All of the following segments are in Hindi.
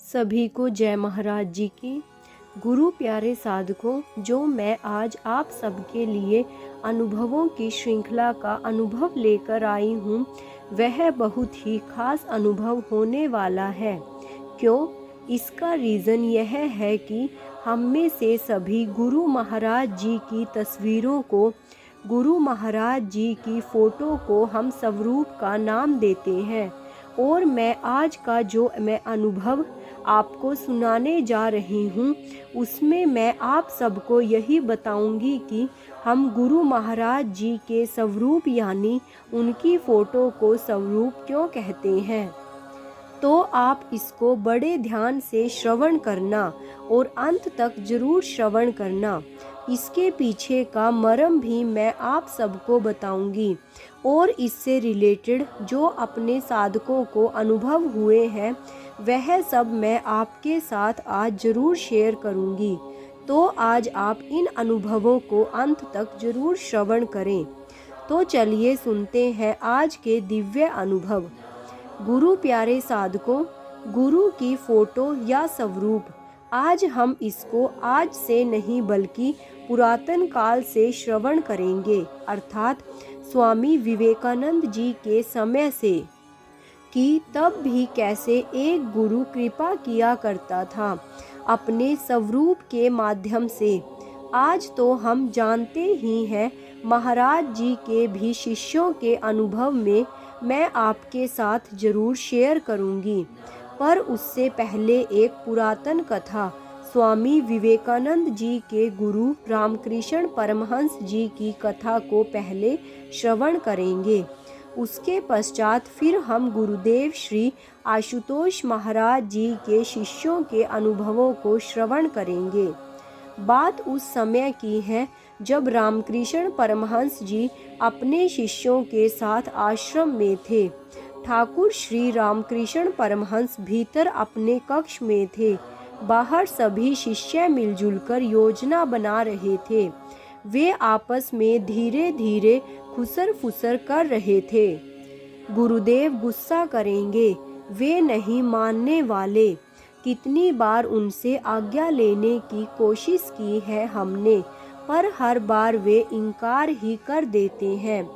सभी को जय महाराज जी की। गुरु प्यारे साधकों, जो मैं आज आप सबके लिए अनुभवों की श्रृंखला का अनुभव लेकर आई हूँ, वह बहुत ही खास अनुभव होने वाला है। क्यों? इसका रीज़न यह है कि हम में से सभी गुरु महाराज जी की तस्वीरों को, गुरु महाराज जी की फ़ोटो को हम स्वरूप का नाम देते हैं। और मैं आज का जो मैं अनुभव आपको सुनाने जा रही हूँ, उसमें मैं आप सबको यही बताऊंगी कि हम गुरु महाराज जी के स्वरूप यानी उनकी फ़ोटो को स्वरूप क्यों कहते हैं। तो आप इसको बड़े ध्यान से श्रवण करना और अंत तक जरूर श्रवण करना। इसके पीछे का मर्म भी मैं आप सबको बताऊंगी और इससे रिलेटेड जो अपने साधकों को अनुभव हुए हैं, वह सब मैं आपके साथ आज जरूर शेयर करूंगी। तो आज आप इन अनुभवों को अंत तक जरूर श्रवण करें। तो चलिए सुनते हैं आज के दिव्य अनुभव। गुरु प्यारे साधकों, गुरु की फ़ोटो या स्वरूप, आज हम इसको आज से नहीं बल्कि पुरातन काल से श्रवण करेंगे, अर्थात स्वामी विवेकानंद जी के समय से, कि तब भी कैसे एक गुरु कृपा किया करता था अपने स्वरूप के माध्यम से। आज तो हम जानते ही हैं, महाराज जी के भी शिष्यों के अनुभव में मैं आपके साथ जरूर शेयर करूंगी। पर उससे पहले एक पुरातन कथा स्वामी विवेकानंद जी के गुरु रामकृष्ण परमहंस जी की कथा को पहले श्रवण करेंगे। उसके पश्चात फिर हम गुरुदेव श्री आशुतोष महाराज जी के शिष्यों के अनुभवों को श्रवण करेंगे। बात उस समय की है जब रामकृष्ण परमहंस जी अपने शिष्यों के साथ आश्रम में थे। ठाकुर श्री रामकृष्ण परमहंस भीतर अपने कक्ष में थे। बाहर सभी शिष्य मिलजुल कर योजना बना रहे थे। वे आपस में धीरे धीरे खुसर फुसर कर रहे थे। गुरुदेव गुस्सा करेंगे, वे नहीं मानने वाले। कितनी बार उनसे आज्ञा लेने की कोशिश की है हमने, पर हर बार वे इनकार ही कर देते हैं।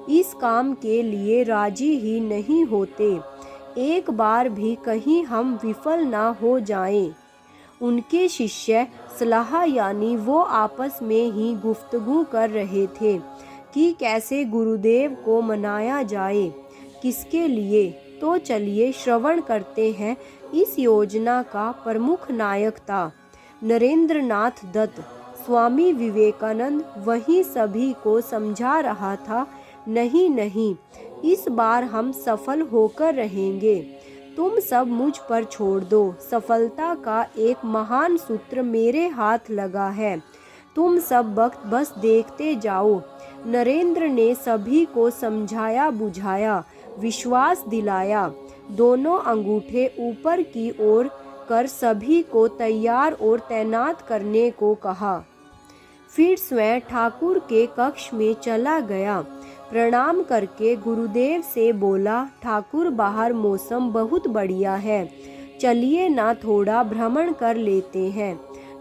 इस काम के लिए राजी ही नहीं होते। एक बार भी कहीं हम विफल ना हो जाएं। उनके शिष्य सलाह यानी वो आपस में ही गुफ्तगू कर रहे थे कि कैसे गुरुदेव को मनाया जाए, किसके लिए। तो चलिए श्रवण करते हैं। इस योजना का प्रमुख नायक था नरेंद्र नाथ दत्त। स्वामी विवेकानंद वहीं सभी को समझा रहा था, नहीं नहीं, इस बार हम सफल होकर रहेंगे। तुम सब मुझ पर छोड़ दो। सफलता का एक महान सूत्र मेरे हाथ लगा है। तुम सब वक्त बस देखते जाओ। नरेंद्र ने सभी को समझाया बुझाया, विश्वास दिलाया। दोनों अंगूठे ऊपर की ओर कर सभी को तैयार और तैनात करने को कहा। फिर स्वयं ठाकुर के कक्ष में चला गया। प्रणाम करके गुरुदेव से बोला, ठाकुर बाहर मौसम बहुत बढ़िया है, चलिए ना थोड़ा भ्रमण कर लेते हैं।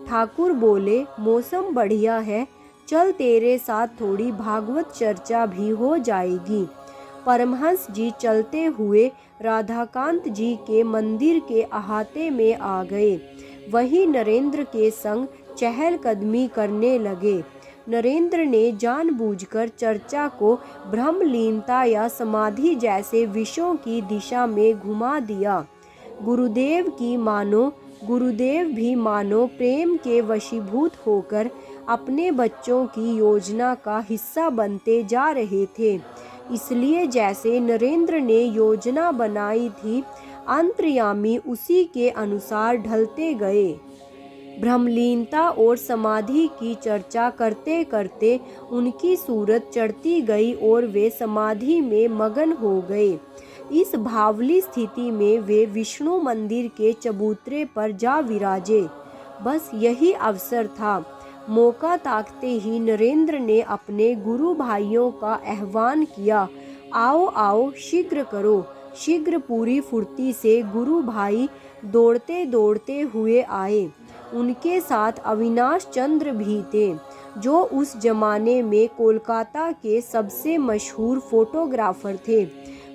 ठाकुर बोले, मौसम बढ़िया है, चल तेरे साथ थोड़ी भागवत चर्चा भी हो जाएगी। परमहंस जी चलते हुए राधाकांत जी के मंदिर के अहाते में आ गए। वहीं नरेंद्र के संग चहलकदमी करने लगे। नरेंद्र ने जानबूझकर चर्चा को ब्रह्मलीनता या समाधि जैसे विषयों की दिशा में घुमा दिया। गुरुदेव भी मानो प्रेम के वशीभूत होकर अपने बच्चों की योजना का हिस्सा बनते जा रहे थे। इसलिए जैसे नरेंद्र ने योजना बनाई थी, अंतर्यामी उसी के अनुसार ढलते गए। ब्रह्मलीनता और समाधि की चर्चा करते करते उनकी सूरत चढ़ती गई और वे समाधि में मगन हो गए। इस भावली स्थिति में वे विष्णु मंदिर के चबूतरे पर जा विराजे। बस यही अवसर था। मौका ताकते ही नरेंद्र ने अपने गुरु भाइयों का आह्वान किया, आओ आओ शीघ्र करो, शीघ्र पूरी फुर्ती से गुरु भाई दौड़ते दौड़ते हुए आए। उनके साथ अविनाश चंद्र भी थे, जो उस जमाने में कोलकाता के सबसे मशहूर फोटोग्राफर थे।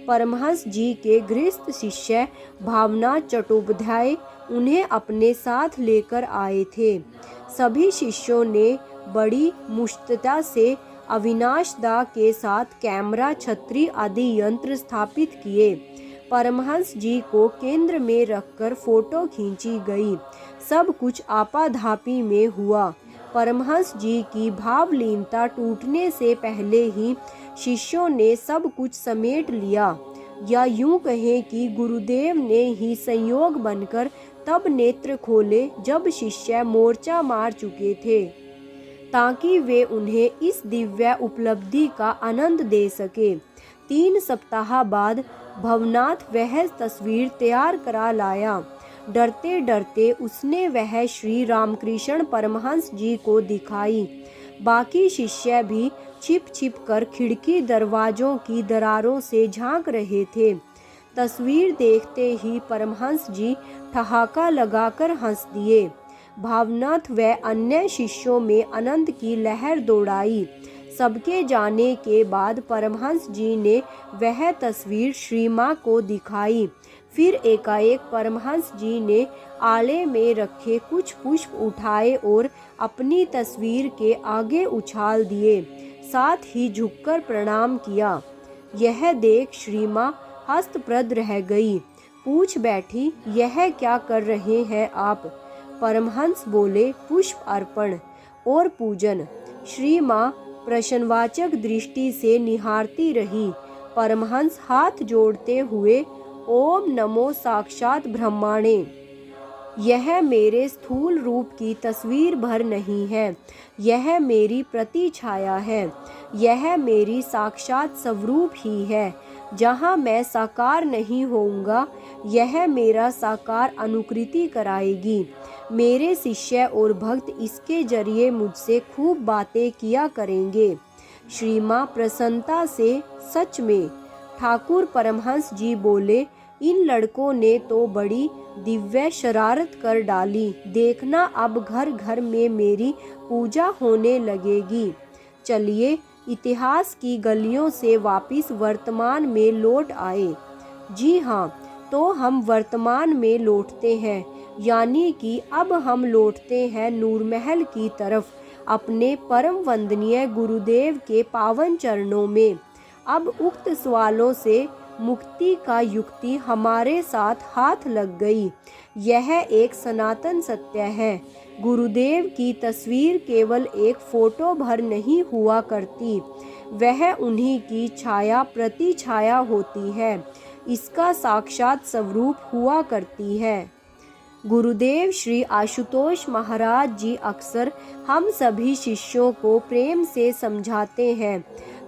परमहंस जी के गृहस्थ शिष्य भावनाथ चट्टोपाध्याय उन्हें अपने साथ लेकर आए थे। सभी शिष्यों ने बड़ी मुश्तता से अविनाश दा के साथ कैमरा, छतरी आदि यंत्र स्थापित किए। परमहंस जी को केंद्र में रखकर फोटो खींची गई। सब कुछ आपाधापी में हुआ। परमहंस जी की भावलीनता टूटने से पहले ही शिष्यों ने सब कुछ समेट लिया, या यूं कहें कि गुरुदेव ने ही संयोग बनकर तब नेत्र खोले जब शिष्य मोर्चा मार चुके थे, ताकि वे उन्हें इस दिव्य उपलब्धि का आनंद दे सके। 3 सप्ताह बाद भवनाथ वह तस्वीर तैयार करा लाया। डरते डरते उसने वह श्री रामकृष्ण परमहंस जी को दिखाई। बाकी शिष्य भी छिप छिप कर खिड़की दरवाजों की दरारों से झांक रहे थे। तस्वीर देखते ही परमहंस जी ठहाका लगाकर हंस दिए। भावनाथ व अन्य शिष्यों में आनंद की लहर दौड़ाई। सबके जाने के बाद परमहंस जी ने वह तस्वीर श्री माँ को दिखाई। फिर एकाएक परमहंस जी ने आले में रखे कुछ पुष्प उठाए और अपनी तस्वीर के आगे उछाल दिए, साथ ही झुककर प्रणाम किया। यह देख श्री माँ हस्तप्रद रह गई। पूछ बैठी, यह क्या कर रहे हैं आप? परमहंस बोले, पुष्प अर्पण और पूजन। श्री माँ प्रश्नवाचक दृष्टि से निहारती रही। परमहंस हाथ जोड़ते हुए, ओम नमो साक्षात ब्रह्माणे। यह मेरे स्थूल रूप की तस्वीर भर नहीं है, यह मेरी प्रतिछाया है, यह मेरी साक्षात स्वरूप ही है। जहाँ मैं साकार नहीं होऊंगा, यह मेरा साकार अनुकृति कराएगी। मेरे शिष्य और भक्त इसके जरिए मुझसे खूब बातें किया करेंगे। श्री माँ प्रसन्नता से, सच में? ठाकुर परमहंस जी बोले, इन लड़कों ने तो बड़ी दिव्य शरारत कर डाली। देखना अब घर घर में मेरी पूजा होने लगेगी। चलिए इतिहास की गलियों से वापस वर्तमान में लौट आए। जी हाँ, तो हम वर्तमान में लौटते हैं, यानी कि अब हम लौटते हैं नूरमहल की तरफ, अपने परम वंदनीय गुरुदेव के पावन चरणों में। अब उक्त सवालों से मुक्ति का युक्ति हमारे साथ हाथ लग गई। यह एक सनातन सत्य है। गुरुदेव की तस्वीर केवल एक फोटो भर नहीं हुआ करती, वह उन्हीं की छाया प्रतिछाया होती है, इसका साक्षात स्वरूप हुआ करती है। गुरुदेव श्री आशुतोष महाराज जी अक्सर हम सभी शिष्यों को प्रेम से समझाते हैं,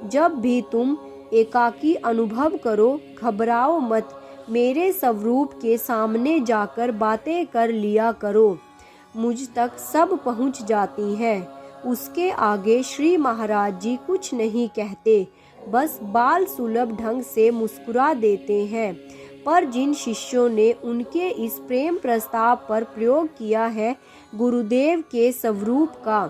जब भी तुम एकाकी अनुभव करो, घबराओ मत, मेरे स्वरूप के सामने जाकर बातें कर लिया करो। मुझ तक सब पहुंच जाती हैं। उसके आगे श्री महाराज जी कुछ नहीं कहते, बस बाल सुलभ ढंग से मुस्कुरा देते हैं। पर जिन शिष्यों ने उनके इस प्रेम प्रस्ताव पर प्रयोग किया है, गुरुदेव के स्वरूप का,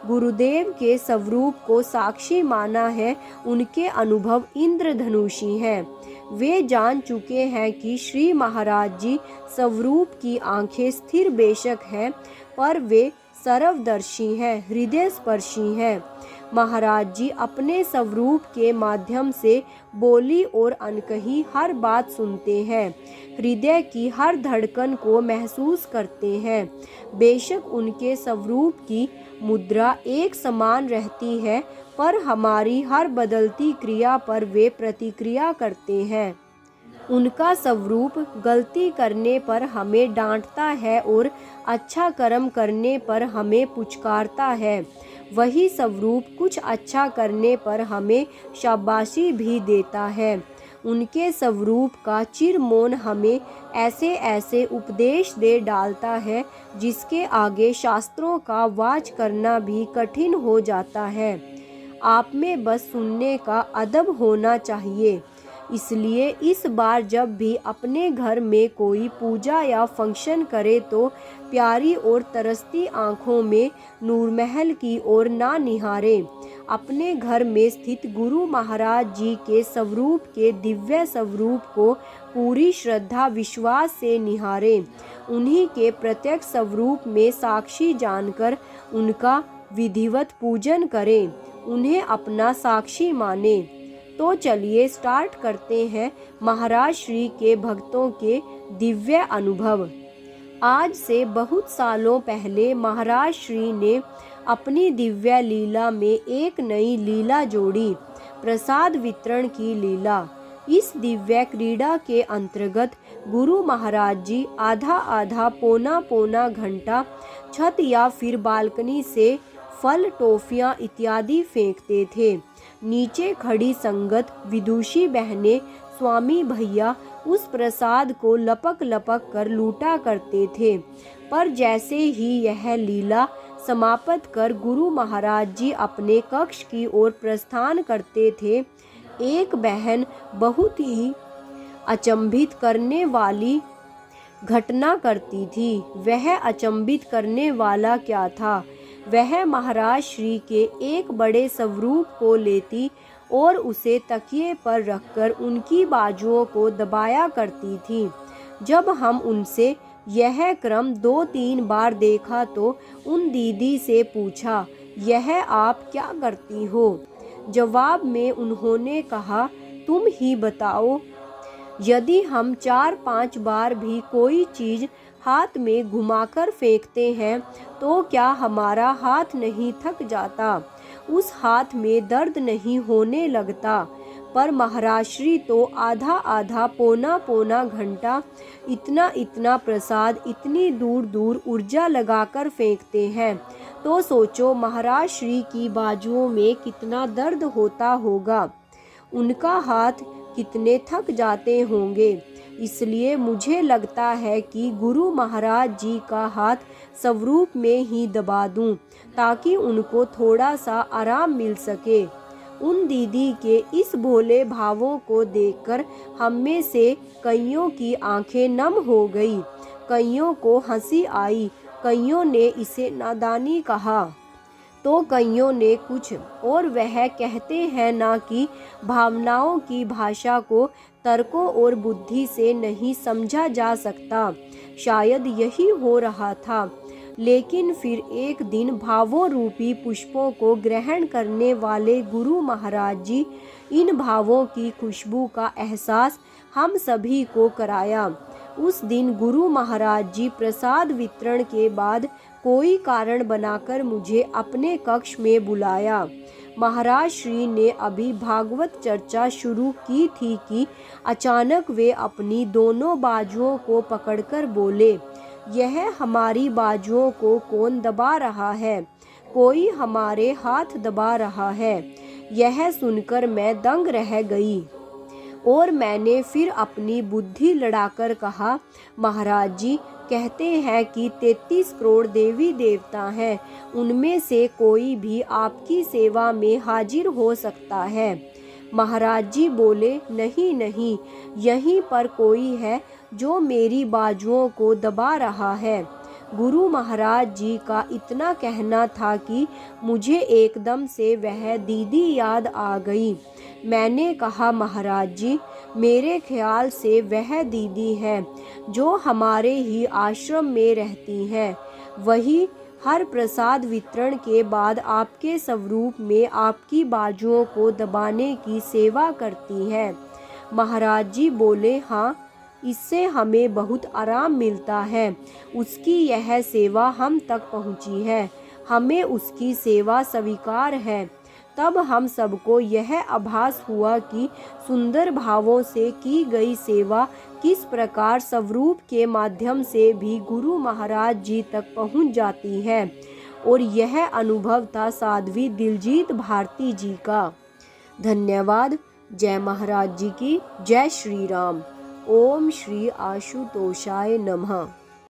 गुरुदेव के स्वरूप को साक्षी माना है, उनके अनुभव इंद्रधनुषी हैं। वे जान चुके हैं कि श्री महाराज जी स्वरूप की आंखें स्थिर बेशक हैं, पर वे सर्वदर्शी हैं, हृदय स्पर्शी हैं। महाराज जी अपने स्वरूप के माध्यम से बोली और अनकही हर बात सुनते हैं, हृदय की हर धड़कन को महसूस करते हैं। बेशक उनके स्वरूप की मुद्रा एक समान रहती है, पर हमारी हर बदलती क्रिया पर वे प्रतिक्रिया करते हैं। उनका स्वरूप गलती करने पर हमें डांटता है और अच्छा कर्म करने पर हमें पुचकारता है। वही स्वरूप कुछ अच्छा करने पर हमें शाबाशी भी देता है। उनके स्वरूप का चिरमौन हमें ऐसे ऐसे उपदेश दे डालता है, जिसके आगे शास्त्रों का वाच करना भी कठिन हो जाता है। आप में बस सुनने का अदब होना चाहिए। इसलिए इस बार जब भी अपने घर में कोई पूजा या फंक्शन करे तो प्यारी और तरसती आँखों में नूरमहल की ओर ना निहारे। अपने घर में स्थित गुरु महाराज जी के स्वरूप के दिव्य स्वरूप को पूरी श्रद्धा विश्वास से निहारे। उन्हीं के प्रत्यक्ष स्वरूप में साक्षी जानकर उनका विधिवत पूजन करें, उन्हें अपना साक्षी माने। तो चलिए स्टार्ट करते हैं महाराज श्री के भक्तों के दिव्य अनुभव। आज से बहुत सालों पहले महाराज श्री ने अपनी दिव्य लीला में एक नई लीला जोड़ी, प्रसाद वितरण की लीला। इस दिव्य क्रीड़ा के अंतर्गत गुरु महाराज जी आधा आधा पौना पौना घंटा छत या फिर बालकनी से फल, टॉफियां इत्यादि फेंकते थे। नीचे खड़ी संगत, विदुषी बहनें, स्वामी भैया उस प्रसाद को लपक लपक कर लूटा करते थे। पर जैसे ही यह लीला समाप्त कर गुरु महाराज जी अपने कक्ष की ओर प्रस्थान करते थे, एक बहन बहुत ही अचंभित करने वाली घटना करती थी। वह अचंभित करने वाला क्या था? वह महाराज श्री के एक बड़े स्वरूप को लेती और उसे तकिए पर रखकर उनकी बाजुओं को दबाया करती थी। जब हम उनसे यह क्रम 2-3 बार देखा तो उन दीदी से पूछा, यह आप क्या करती हो? जवाब में उन्होंने कहा, तुम ही बताओ। यदि हम 4-5 बार भी कोई चीज़ हाथ में घुमाकर फेंकते हैं तो क्या हमारा हाथ नहीं थक जाता? उस हाथ में दर्द नहीं होने लगता? पर महाराज श्री तो आधा आधा पौना पौना घंटा इतना इतना प्रसाद इतनी दूर दूर ऊर्जा लगाकर फेंकते हैं, तो सोचो महाराज श्री की बाजुओं में कितना दर्द होता होगा, उनका हाथ कितने थक जाते होंगे। इसलिए मुझे लगता है कि गुरु महाराज जी का हाथ स्वरूप में ही दबा दूं, ताकि उनको थोड़ा सा आराम मिल सके। उन दीदी के इस भोले भावों को देखकर हम में से कईयों की आंखें नम हो गई, कईयों को हंसी आई, कईयों ने इसे नादानी कहा तो कईयों ने कुछ। और वह कहते हैं ना कि भावनाओं की भाषा को तर्कों और बुद्धि से नहीं समझा जा सकता। शायद यही हो रहा था। लेकिन फिर एक दिन भावों रूपी पुष्पों को ग्रहण करने वाले गुरु महाराज जी इन भावों की खुशबू का एहसास हम सभी को कराया। उस दिन गुरु महाराज जी प्रसाद वितरण के बाद कोई कारण बनाकर मुझे अपने कक्ष में बुलाया। महाराज श्री ने अभी भागवत चर्चा शुरू की थी कि अचानक वे अपनी दोनों बाजुओं को पकड़कर बोले, यह हमारी बाजुओं को कौन दबा रहा है? कोई हमारे हाथ दबा रहा है। यह सुनकर मैं दंग रह गई और मैंने फिर अपनी बुद्धि लड़ाकर कहा, महाराज जी कहते हैं कि 33 करोड़ देवी देवता हैं, उनमें से कोई भी आपकी सेवा में हाजिर हो सकता है। महाराज जी बोले, नहीं नहीं, यहीं पर कोई है जो मेरी बाजुओं को दबा रहा है। गुरु महाराज जी का इतना कहना था कि मुझे एकदम से वह दीदी याद आ गई। मैंने कहा, महाराज जी मेरे ख्याल से वह दीदी है जो हमारे ही आश्रम में रहती हैं, वही हर प्रसाद वितरण के बाद आपके स्वरूप में आपकी बाजुओं को दबाने की सेवा करती है। महाराज जी बोले, हाँ, इससे हमें बहुत आराम मिलता है। उसकी यह सेवा हम तक पहुँची है, हमें उसकी सेवा स्वीकार है। तब हम सबको यह आभास हुआ कि सुंदर भावों से की गई सेवा किस प्रकार स्वरूप के माध्यम से भी गुरु महाराज जी तक पहुंच जाती है। और यह अनुभव था साध्वी दिलजीत भारती जी का। धन्यवाद। जय महाराज जी की। जय श्री राम। ओम श्री आशुतोषाय नमः।